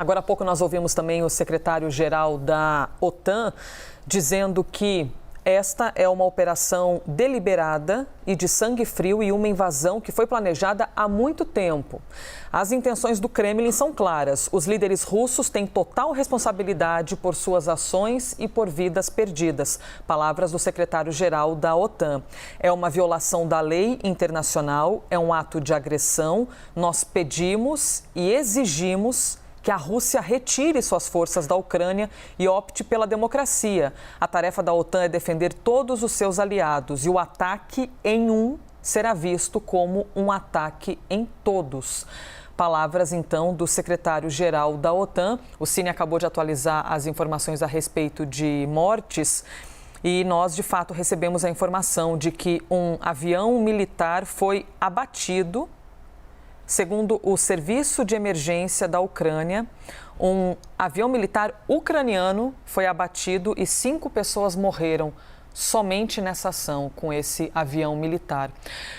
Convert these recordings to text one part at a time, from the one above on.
Agora há pouco nós ouvimos também o secretário-geral da OTAN dizendo que esta é uma operação deliberada e de sangue frio e uma invasão que foi planejada há muito tempo. As intenções do Kremlin são claras. Os líderes russos têm total responsabilidade por suas ações e por vidas perdidas. Palavras do secretário-geral da OTAN. É uma violação da lei internacional, é um ato de agressão. Nós pedimos e exigimos que a Rússia retire suas forças da Ucrânia e opte pela democracia. A tarefa da OTAN é defender todos os seus aliados e o ataque em um será visto como um ataque em todos. Palavras, então, do secretário-geral da OTAN. O Cine acabou de atualizar as informações a respeito de mortes e nós, de fato, recebemos a informação de que um avião militar foi abatido. Segundo o Serviço de Emergência da Ucrânia, um avião militar ucraniano foi abatido e 5 pessoas morreram somente nessa ação com esse avião militar.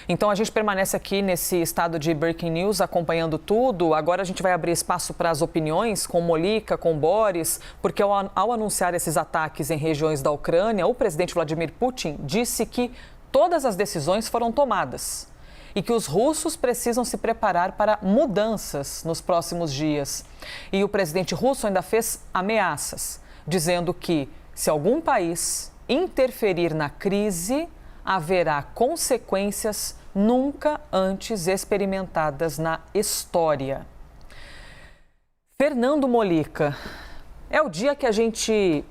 Então a gente permanece aqui nesse estado de breaking news, acompanhando tudo. Agora a gente vai abrir espaço para as opiniões com Molica, com Boris, porque ao anunciar esses ataques em regiões da Ucrânia, o presidente Vladimir Putin disse que todas as decisões foram tomadas e que os russos precisam se preparar para mudanças nos próximos dias. E o presidente russo ainda fez ameaças, dizendo que se algum país interferir na crise, haverá consequências nunca antes experimentadas na história. Fernando Molica, é o dia que a gente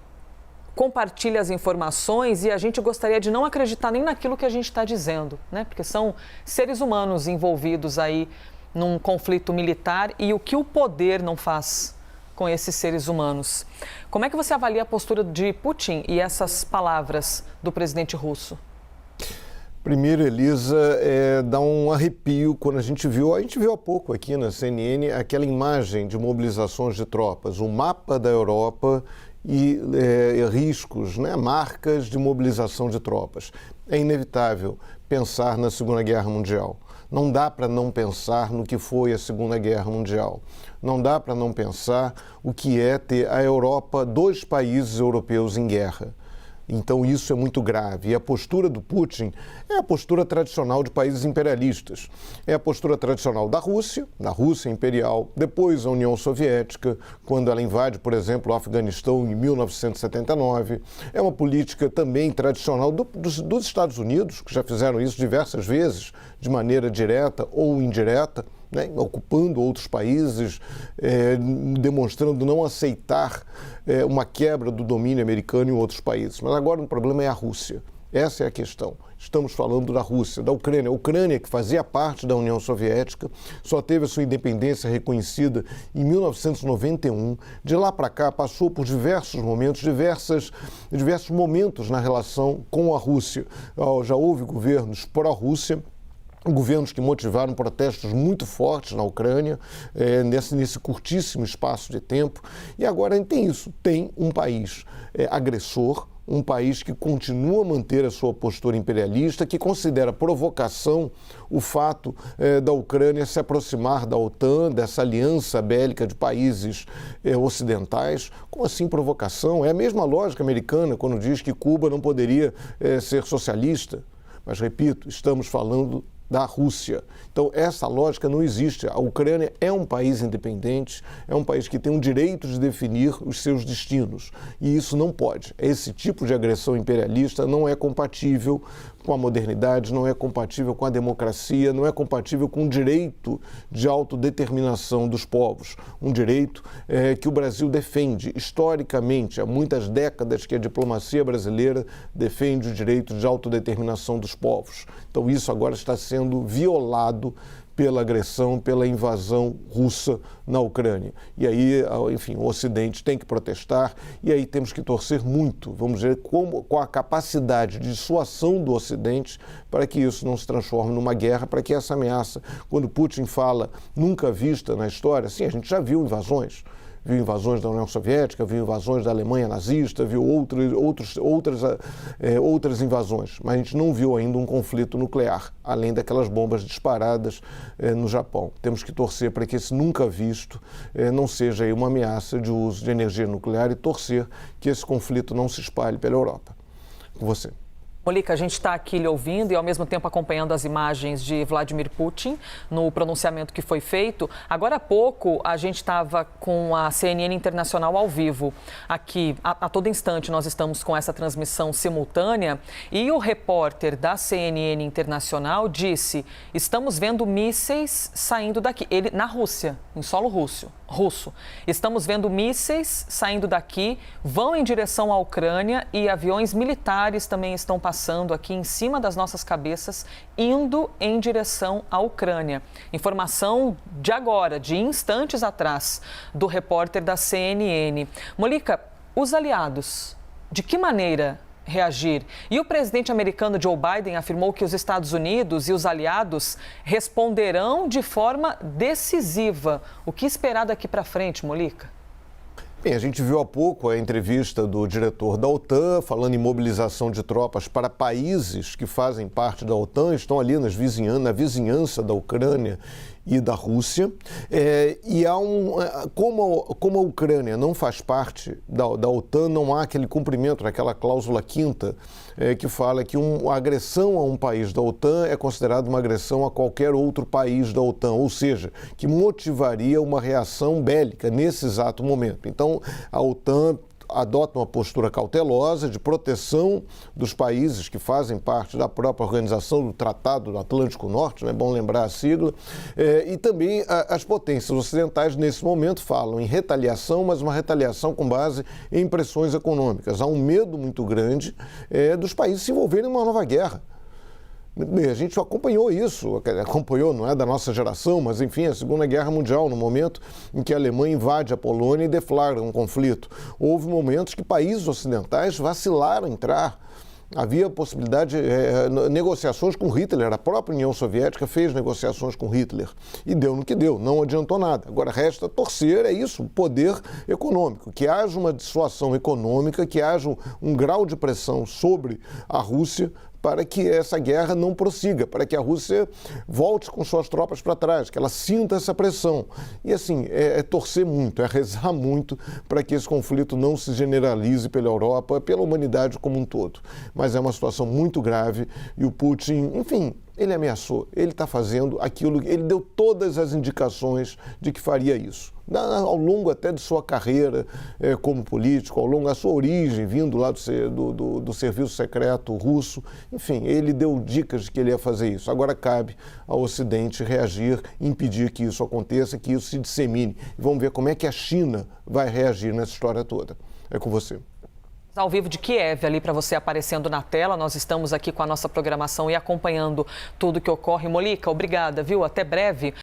compartilha as informações e a gente gostaria de não acreditar nem naquilo que a gente está dizendo, né? Porque são seres humanos envolvidos aí num conflito militar e o que o poder não faz com esses seres humanos. Como é que você avalia a postura de Putin e essas palavras do presidente russo? Primeiro, Elisa, dá um arrepio quando a gente viu há pouco aqui na CNN aquela imagem de mobilizações de tropas, o mapa da Europa e riscos, né, marcas de mobilização de tropas. É inevitável pensar na Segunda Guerra Mundial. Não dá para não pensar no que foi a Segunda Guerra Mundial. Não dá para não pensar o que é ter a Europa, 2 países europeus em guerra. Então isso é muito grave. E a postura do Putin é a postura tradicional de países imperialistas. É a postura tradicional da Rússia imperial, depois a União Soviética, quando ela invade, por exemplo, o Afeganistão em 1979. É uma política também tradicional dos Estados Unidos, que já fizeram isso diversas vezes, de maneira direta ou indireta, né, ocupando outros países, demonstrando não aceitar uma quebra do domínio americano em outros países. Mas agora o problema é a Rússia. Essa é a questão. Estamos falando da Rússia, da Ucrânia. A Ucrânia, que fazia parte da União Soviética, só teve a sua independência reconhecida em 1991. De lá para cá, passou por diversos momentos, diversos momentos na relação com a Rússia. Já houve governos pró-Rússia, governos que motivaram protestos muito fortes na Ucrânia, nesse curtíssimo espaço de tempo. E agora tem isso, tem um país agressor, um país que continua a manter a sua postura imperialista, que considera provocação o fato da Ucrânia se aproximar da OTAN, dessa aliança bélica de países ocidentais. Como assim provocação? É a mesma lógica americana quando diz que Cuba não poderia ser socialista. Mas, repito, estamos falando da Rússia. Então, essa lógica não existe. A Ucrânia é um país independente, é um país que tem o direito de definir os seus destinos. E isso não pode. Esse tipo de agressão imperialista não é compatível com a modernidade, não é compatível com a democracia, não é compatível com o direito de autodeterminação dos povos. Um direito que o Brasil defende historicamente. Há muitas décadas que a diplomacia brasileira defende o direito de autodeterminação dos povos. Então, isso agora está sendo violado pela agressão, pela invasão russa na Ucrânia. E aí, enfim, o Ocidente tem que protestar e aí temos que torcer muito, vamos dizer, com a capacidade de dissuasão do Ocidente para que isso não se transforme numa guerra, para que essa ameaça, quando Putin fala nunca vista na história, sim, a gente já viu invasões. viu invasões da União Soviética, viu invasões da Alemanha nazista, viu outras invasões, mas a gente não viu ainda um conflito nuclear, além daquelas bombas disparadas no Japão. Temos que torcer para que esse nunca visto não seja aí uma ameaça de uso de energia nuclear e torcer que esse conflito não se espalhe pela Europa. Com você. Molica, a gente está aqui lhe ouvindo e ao mesmo tempo acompanhando as imagens de Vladimir Putin no pronunciamento que foi feito. Agora há pouco a gente estava com a CNN Internacional ao vivo. Aqui, a todo instante, nós estamos com essa transmissão simultânea e o repórter da CNN Internacional disse: estamos vendo mísseis saindo daqui. Ele na Rússia, em solo russo. Estamos vendo mísseis saindo daqui, vão em direção à Ucrânia e aviões militares também estão passando aqui em cima das nossas cabeças, indo em direção à Ucrânia. Informação de agora, de instantes atrás, do repórter da CNN. Molica, os aliados, de que maneira reagir? E o presidente americano Joe Biden afirmou que os Estados Unidos e os aliados responderão de forma decisiva. O que esperar daqui para frente, Molica? Bem, a gente viu há pouco a entrevista do diretor da OTAN falando em mobilização de tropas para países que fazem parte da OTAN, estão ali na vizinhança da Ucrânia e da Rússia. E há como a Ucrânia não faz parte da OTAN, não há aquele cumprimento daquela cláusula 5ª que fala que uma agressão a um país da OTAN é considerada uma agressão a qualquer outro país da OTAN, ou seja, que motivaria uma reação bélica nesse exato momento. Então, a OTAN adota uma postura cautelosa de proteção dos países que fazem parte da própria organização do Tratado do Atlântico Norte, é bom lembrar a sigla, e também as potências ocidentais nesse momento falam em retaliação, mas uma retaliação com base em pressões econômicas. Há um medo muito grande dos países se envolverem em uma nova guerra. A gente acompanhou isso, não é da nossa geração, mas enfim, a Segunda Guerra Mundial, no momento em que a Alemanha invade a Polônia e deflagra um conflito. Houve momentos que países ocidentais vacilaram em entrar. Havia possibilidade de negociações com Hitler, a própria União Soviética fez negociações com Hitler e deu no que deu, não adiantou nada. Agora resta torcer, é isso, o poder econômico, que haja uma dissuasão econômica, que haja um grau de pressão sobre a Rússia para que essa guerra não prossiga, para que a Rússia volte com suas tropas para trás, que ela sinta essa pressão. E assim, é torcer muito, é rezar muito para que esse conflito não se generalize pela Europa, pela humanidade como um todo. Mas é uma situação muito grave e o Putin, enfim, ele ameaçou, ele está fazendo aquilo, ele deu todas as indicações de que faria isso. Ao longo até de sua carreira como político, ao longo da sua origem, vindo lá do serviço secreto russo, enfim, ele deu dicas de que ele ia fazer isso. Agora cabe ao Ocidente reagir, impedir que isso aconteça, que isso se dissemine. E vamos ver como é que a China vai reagir nessa história toda. É com você. Ao vivo de Kiev, ali para você aparecendo na tela, nós estamos aqui com a nossa programação e acompanhando tudo que ocorre. Molica, obrigada, viu? Até breve.